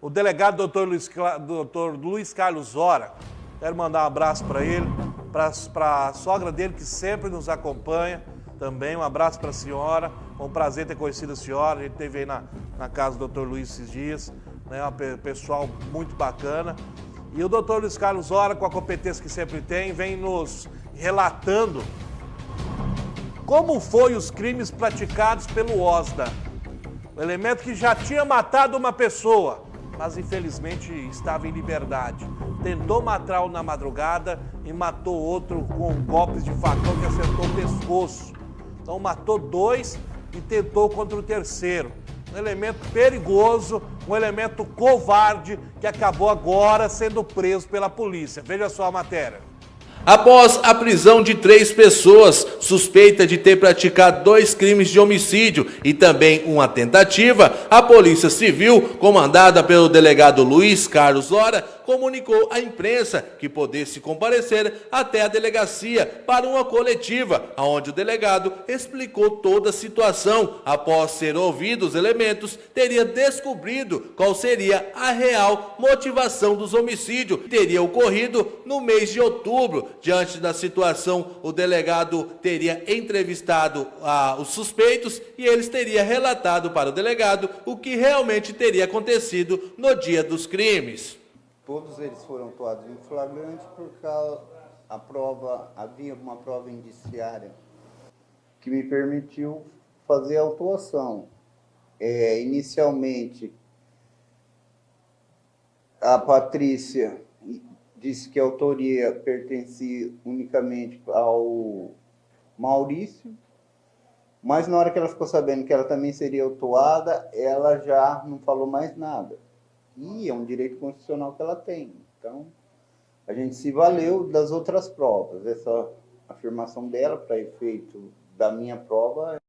o delegado doutor Luiz Carlos Zora. Quero mandar um abraço para ele, para a sogra dele que sempre nos acompanha também. Um abraço para a senhora, foi um prazer ter conhecido a senhora. A gente esteve aí na casa do doutor Luiz esses dias, né? Um pessoal muito bacana. E o doutor Luiz Carlos Zora, com a competência que sempre tem, vem nos relatando como foi os crimes praticados pelo Osda. O elemento que já tinha matado uma pessoa, mas infelizmente estava em liberdade. Tentou matar na madrugada e matou outro com golpes de facão que acertou o pescoço. Então matou 2 e tentou contra o terceiro. Um elemento perigoso, um elemento covarde que acabou agora sendo preso pela polícia. Veja só a matéria. Após a prisão de 3 pessoas suspeitas de ter praticado 2 crimes de homicídio e também uma tentativa, a Polícia Civil, comandada pelo delegado Luiz Carlos Zora, comunicou à imprensa que pudesse comparecer até a delegacia para uma coletiva, onde o delegado explicou toda a situação. Após ser ouvido os elementos, teria descobrido qual seria a real motivação dos homicídios que teria ocorrido no mês de outubro. Diante da situação, o delegado teria entrevistado os suspeitos e eles teriam relatado para o delegado o que realmente teria acontecido no dia dos crimes. Todos eles foram autuados em flagrante porque havia uma prova indiciária que me permitiu fazer a autuação. Inicialmente, a Patrícia disse que a autoria pertencia unicamente ao Maurício, mas na hora que ela ficou sabendo que ela também seria autuada, ela já não falou mais nada. E é um direito constitucional que ela tem. Então, a gente se valeu das outras provas. Essa afirmação dela, para efeito da minha prova,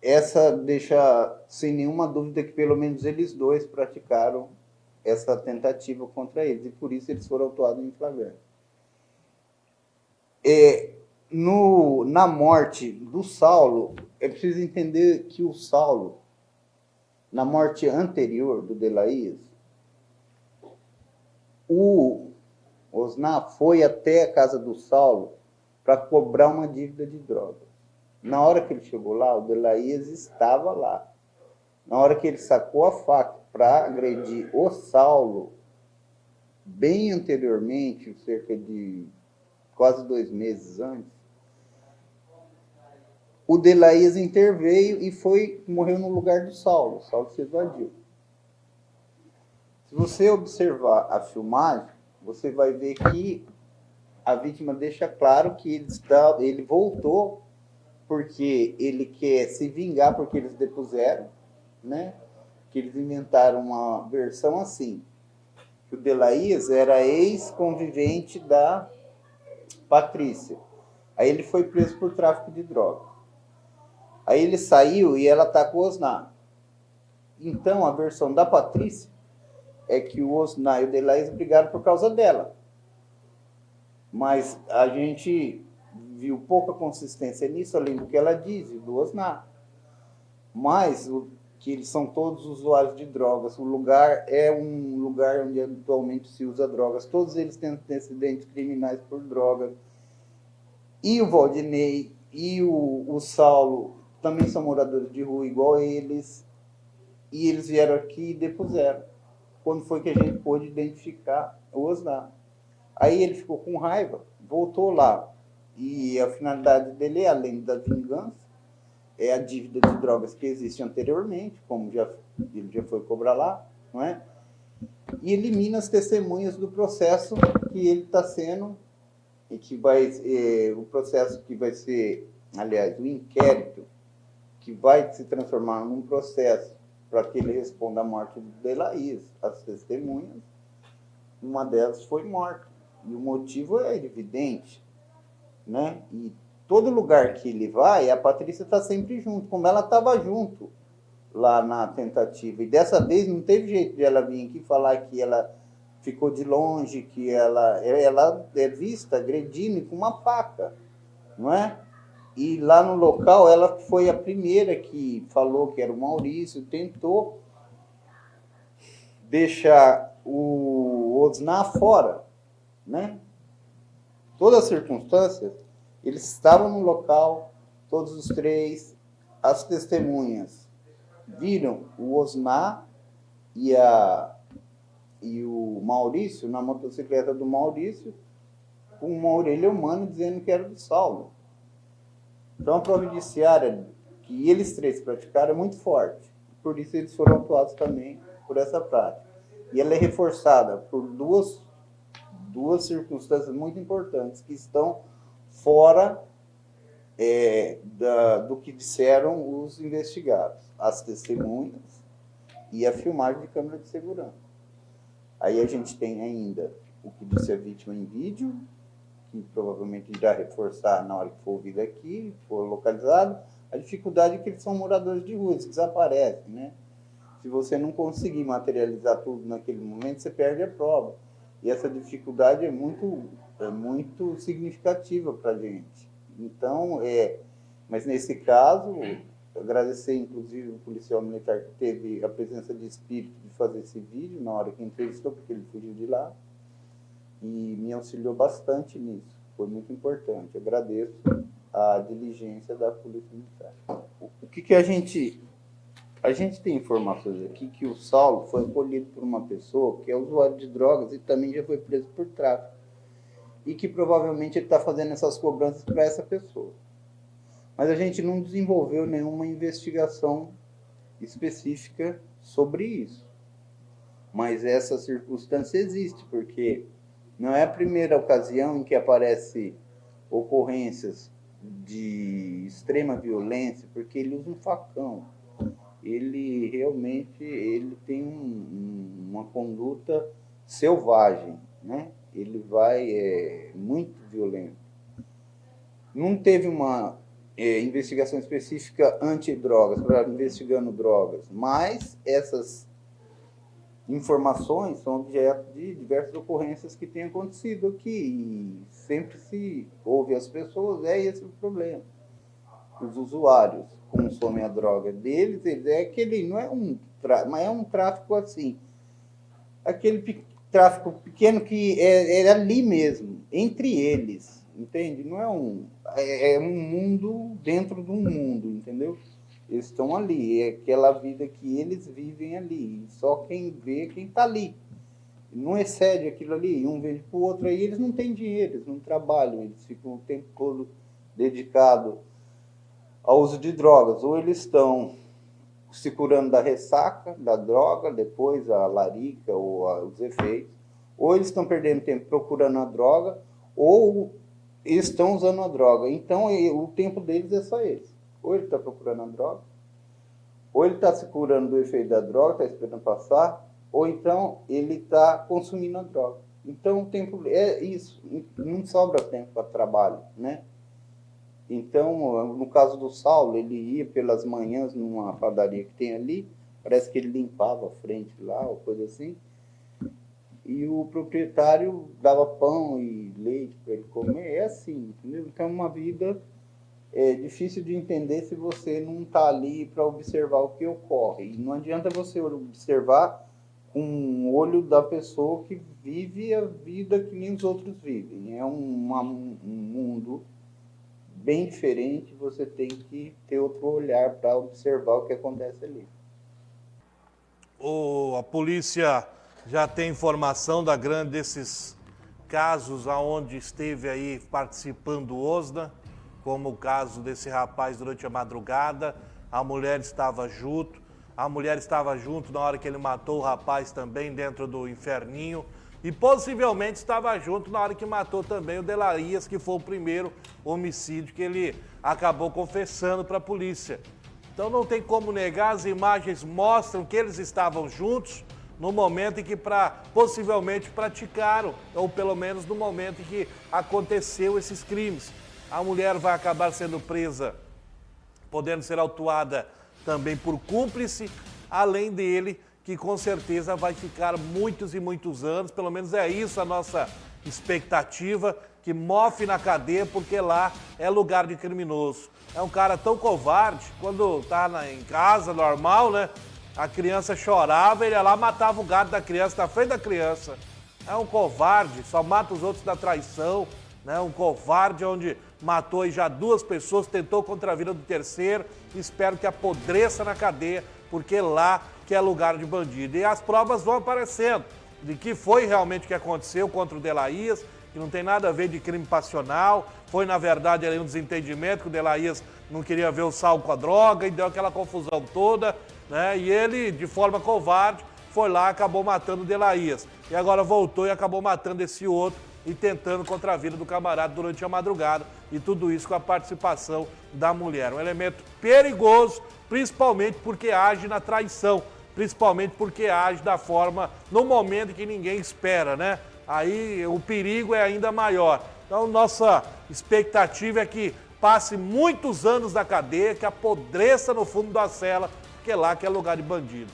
essa deixa sem nenhuma dúvida que pelo menos eles 2 praticaram essa tentativa contra eles, e por isso eles foram autuados em flagrante. Na morte do Saulo, é preciso entender que o Saulo, na morte anterior do Delaías, o Osná foi até a casa do Saulo para cobrar uma dívida de drogas. Na hora que ele chegou lá, o Delaías estava lá. Na hora que ele sacou a faca para agredir o Saulo, bem anteriormente, cerca de quase 2 meses antes, o Delaías interveio e morreu no lugar do Saulo. O Saulo se evadiu. Se você observar a filmagem, você vai ver que a vítima deixa claro que ele voltou porque ele quer se vingar, porque eles depuseram, né? Que eles inventaram uma versão assim, que o Delaías era ex-convivente da Patrícia. Aí ele foi preso por tráfico de drogas. Aí ele saiu e ela está com o Osná. Então, a versão da Patrícia é que o Osná e o Delaías brigaram por causa dela. Mas a gente viu pouca consistência nisso, além do que ela diz, do Osná. Mas que eles são todos usuários de drogas. O lugar é um lugar onde atualmente se usa drogas. Todos eles têm antecedentes criminais por drogas. E o Valdinei e o Saulo também são moradores de rua igual eles. E eles vieram aqui e depuseram. Quando foi que a gente pôde identificar o Osná? Aí ele ficou com raiva, voltou lá. E a finalidade dele, além da vingança, é a dívida de drogas que existe anteriormente, como ele já foi cobrar lá, não é? E elimina as testemunhas do processo que ele está sendo, e que o processo que vai ser, aliás, o inquérito, que vai se transformar num processo para que ele responda à morte do Delaías. As testemunhas, uma delas foi morta. E o motivo é evidente, né? E todo lugar que ele vai, a Patrícia está sempre junto, como ela estava junto lá na tentativa. E dessa vez não teve jeito de ela vir aqui falar que ela ficou de longe, que ela é vista agredindo com uma faca, não é? E lá no local, ela foi a primeira que falou que era o Maurício, tentou deixar o Osnar fora, né? Todas as circunstâncias, eles estavam no local, todos os três, as testemunhas viram o Osnar e o Maurício na motocicleta do Maurício com uma orelha humana dizendo que era do Saulo. Então a prova indiciária que eles três praticaram é muito forte. Por isso eles foram autuados também por essa prática. E ela é reforçada por duas circunstâncias muito importantes que estão fora do que disseram os investigados. As testemunhas e a filmagem de câmera de segurança. Aí a gente tem ainda o que disse a vítima em vídeo, que provavelmente irá reforçar na hora que for ouvido aqui, for localizado, a dificuldade é que eles são moradores de rua, eles desaparecem, né? Se você não conseguir materializar tudo naquele momento, você perde a prova. E essa dificuldade é muito significativa para a gente. Então, mas nesse caso, agradecer inclusive o policial militar que teve a presença de espírito de fazer esse vídeo na hora que entrevistou, porque ele fugiu de lá, e me auxiliou bastante nisso. Foi muito importante. Agradeço a diligência da Polícia Militar. O que a gente tem informações aqui que o Saulo foi acolhido por uma pessoa que é usuário de drogas e também já foi preso por tráfico. E que provavelmente ele está fazendo essas cobranças para essa pessoa. Mas a gente não desenvolveu nenhuma investigação específica sobre isso. Mas essa circunstância existe, porque não é a primeira ocasião em que aparecem ocorrências de extrema violência, porque ele usa um facão. Ele realmente tem uma conduta selvagem, né? Ele vai muito violento. Não teve uma investigação específica antidrogas, para investigando drogas, mas essas informações são objeto de diversas ocorrências que têm acontecido aqui, e sempre se ouve as pessoas, esse o problema. Os usuários consomem a droga deles, não é mas é um tráfico assim, aquele tráfico pequeno que é ali mesmo, entre eles, entende? Não é um mundo dentro de um mundo, entendeu? Eles estão ali, é aquela vida que eles vivem ali. Só quem vê, quem está ali. Não excede aquilo ali, um vende para o outro, aí eles não têm dinheiro, eles não trabalham, eles ficam o tempo todo dedicados ao uso de drogas. Ou eles estão se curando da ressaca, da droga, depois a larica ou os efeitos, ou eles estão perdendo tempo procurando a droga, ou eles estão usando a droga. Então o tempo deles é só esse. Ou ele está procurando a droga, ou ele está se curando do efeito da droga, está esperando passar, ou então ele está consumindo a droga. Então o tempo é isso, não sobra tempo para trabalho, né? Então, no caso do Saulo, ele ia pelas manhãs numa padaria que tem ali, parece que ele limpava a frente lá, ou coisa assim, e o proprietário dava pão e leite para ele comer, é assim, entendeu? Então é uma vida difícil de entender se você não está ali para observar o que ocorre. E não adianta você observar com o olho da pessoa que vive a vida que nem os outros vivem. É um mundo bem diferente, você tem que ter outro olhar para observar o que acontece ali. A polícia já tem informação desses casos aonde esteve aí participando o Osnar, como o caso desse rapaz durante a madrugada, a mulher estava junto na hora que ele matou o rapaz também dentro do inferninho, e possivelmente estava junto na hora que matou também o Delarias, que foi o primeiro homicídio que ele acabou confessando para a polícia. Então não tem como negar, as imagens mostram que eles estavam juntos no momento em que possivelmente praticaram, ou pelo menos no momento em que aconteceu esses crimes. A mulher vai acabar sendo presa, podendo ser autuada também por cúmplice, além dele, que com certeza vai ficar muitos e muitos anos, pelo menos é isso a nossa expectativa, que mofe na cadeia, porque lá é lugar de criminoso. É um cara tão covarde, quando tá em casa, normal, né? A criança chorava, ele ia lá, matava o gato da criança, na frente da criança. É um covarde, só mata os outros da traição, né? Um covarde onde matou aí já 2 pessoas, tentou contra a vida do terceiro. Espero que apodreça na cadeia, porque lá que é lugar de bandido. E as provas vão aparecendo de que foi realmente o que aconteceu contra o Delaías, que não tem nada a ver de crime passional. Foi, na verdade, ali um desentendimento, que o Delaías não queria ver o Saulo com a droga e deu aquela confusão toda, né? E ele, de forma covarde, foi lá e acabou matando o Delaías. E agora voltou e acabou matando esse outro e tentando contra a vida do camarada durante a madrugada. E tudo isso com a participação da mulher. Um elemento perigoso, principalmente porque age na traição. Principalmente porque age da forma, no momento que ninguém espera, né? Aí o perigo é ainda maior. Então, nossa expectativa é que passe muitos anos na cadeia, que apodreça no fundo da cela, porque lá que é lugar de bandido.